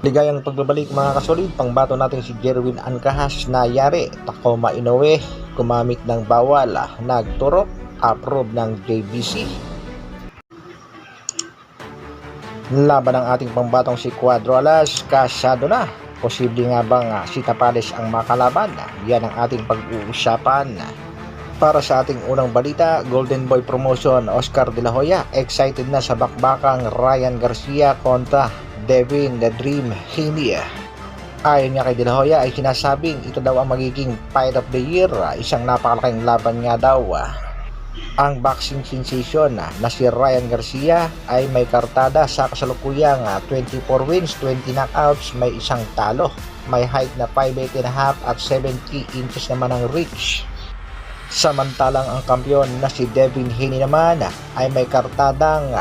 Ligayang pagbabalik mga kasolid, pangbato natin si Jerwin Ancahas na yari, Tacoma Inoue, gumamit ng bawal, nagturok, approve ng JBC. Laban ng ating pangbatong si Cuadro Alas, kasado na. Posible nga bang si Tapales ang makalaban? Yan ang ating pag-uusapan. Para sa ating unang balita, Golden Boy Promotion, Oscar De La Hoya, excited na sa bakbakang Ryan Garcia kontra Devin The Dream Haney. Ayon nga kay De La Hoya ay sinasabing ito daw ang magiging Fight of the Year, isang napakalaking laban nga daw. Ang boxing sensation na si Ryan Garcia ay may kartada sa kasalukuyang 24 wins, 20 knockouts, may isang talo. May height na 5'8.5" at 70 inches naman ang reach. Samantalang ang kampiyon na si Devin Haney naman ay may kartadang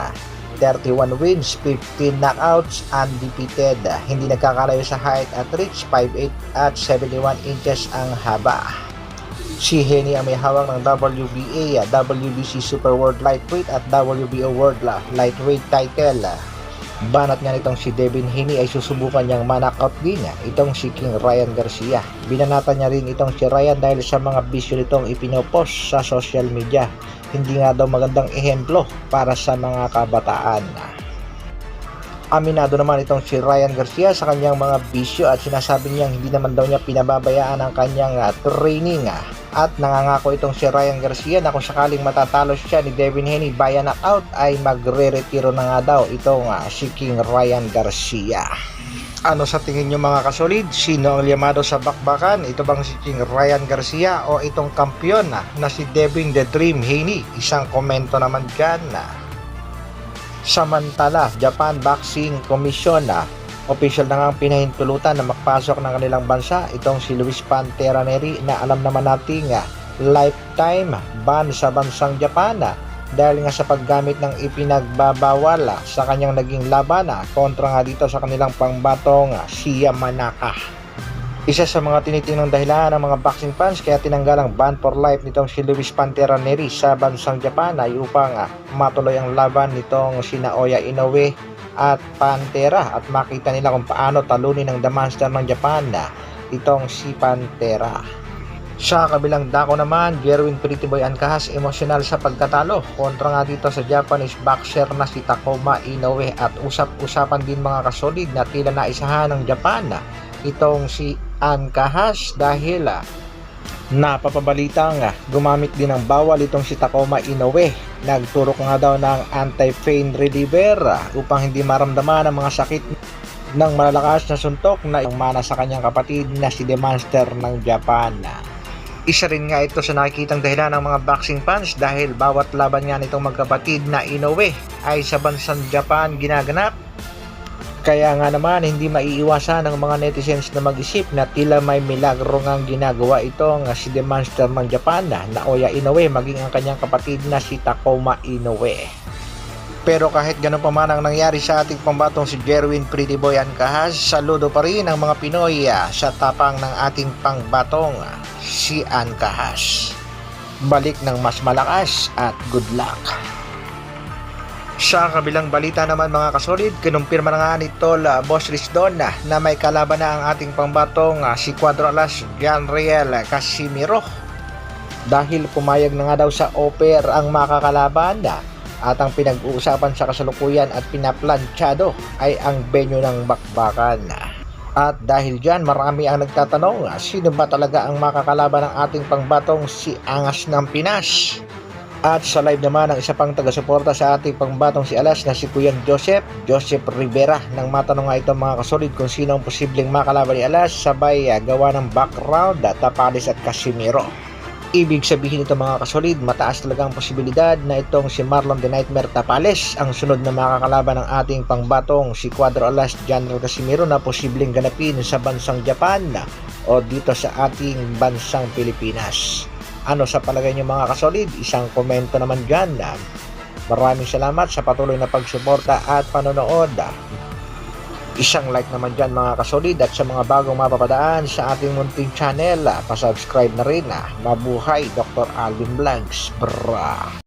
31 wins, 15 knockouts, undefeated. Hindi nagkakalayo sa height at reach, 5'8" at 71 inches ang haba. Si Haney ang may hawak ng WBA, WBC Super World Lightweight at WBO World Lightweight title. Banat nga nitong si Devin Haney ay susubukan niyang manockout din itong si King Ryan Garcia. Binanatan niya rin itong si Ryan dahil sa mga bisyo nitong ipinopost sa social media. Hindi nga daw magandang ehemplo para sa mga kabataan. Aminado naman itong si Ryan Garcia sa kanyang mga bisyo at sinasabi niyang hindi naman daw niya pinababayaan ang kanyang training. At nangangako itong si Ryan Garcia na kung sakaling matatalo siya ni Devin Haney via knockout ay magre-retiro na nga daw itong si King Ryan Garcia. Ano sa tingin nyo mga kasolid? Sino ang liyamado sa bakbakan? Ito bang si King Ryan Garcia o itong kampiyon na si Devin The Dream Haney? Isang komento naman dyan. Samantala, Japan Boxing Commission official na nga ang pinahintulutan na makpasok ng kanilang bansa itong si Luis Pantera Neri na alam naman natin lifetime ban sa bansang Japan dahil nga sa paggamit ng ipinagbabawal sa kanyang naging laban kontra nga dito sa kanilang pangbatong si Yamanaka. Isa sa mga tinitingnang dahilan ng mga boxing fans kaya tinanggal ang ban for life nitong si Luis Pantera Neri sa bansang Japan ay upang matuloy ang laban nitong si Naoya Inoue at Pantera at makita nila kung paano talunin ng The Monster ng Japan itong si Pantera. Sa kabilang dako naman, Jerwin Pretty Boy Ancahas emosyonal sa pagtatalo kontra nga dito sa Japanese boxer na si Tacoma Inoue at usap-usapan din mga kasolid na tila naisahan ng Japan itong si Ancahas dahil napapabalitang gumamit din ng bawal itong si Tacoma Inoue. Nagturok nga daw ng anti-pain reliever upang hindi maramdaman ang mga sakit ng malalakas na suntok na mana sa kanyang kapatid na si The Monster ng Japan. Isa rin nga ito sa nakikitang dahilan ng mga boxing fans dahil bawat laban nga nitong magkapatid na Inoue ay sa bansang Japan ginaganap. Kaya nga naman hindi maiiwasan ng mga netizens na mag-isip na tila may milagro ngang ginagawa itong si The Monster ng Japan na Naoya Inoue maging ang kanyang kapatid na si Tacoma Inoue. Pero kahit ganun pa man ang nangyari sa ating pambatong si Jerwin Pretty Boy Ancahas, saludo pa rin ang mga Pinoy sa tapang ng ating pangbatong si Ancahas. Balik ng mas malakas at good luck. Sa kabilang balita naman mga kasolid, kinumpirma na nga ni Tol Boss Risdon na may kalaban na ang ating pangbatong si Cuadro Alas Janriel Casimiro. Dahil pumayag na nga daw sa offer ang makakalaban at ang pinag-uusapan sa kasalukuyan at pinaplanchado ay ang venue ng bakbakan. At dahil dyan marami ang nagtatanong sino ba talaga ang makakalaban ng ating pangbatong si Angas ng Pinas. At sa live naman ang isa pang taga-suporta sa ating pangbatong si Alas na si Kuyang Joseph Rivera nang matanong nga ito mga kasolid kung sino ang posibleng makalaban ni Alas sabay gawa ng background, Tapales at Casimiro. Ibig sabihin ito mga kasolid, mataas talaga ang posibilidad na itong si Marlon the Nightmare Tapales ang sunod na makakalaban ng ating pangbatong si Cuadro Alas Janriel Casimiro na posibleng ganapin sa bansang Japan o dito sa ating bansang Pilipinas. Ano sa palagay niyo mga kasolid? Isang komento naman dyan. Maraming salamat sa patuloy na pagsuporta at panonood. Isang like naman dyan mga kasolid at sa mga bagong mapapadaan sa ating munting channel, pasubscribe na rin. Mabuhay Dr. Alvin Vlogs. Bra!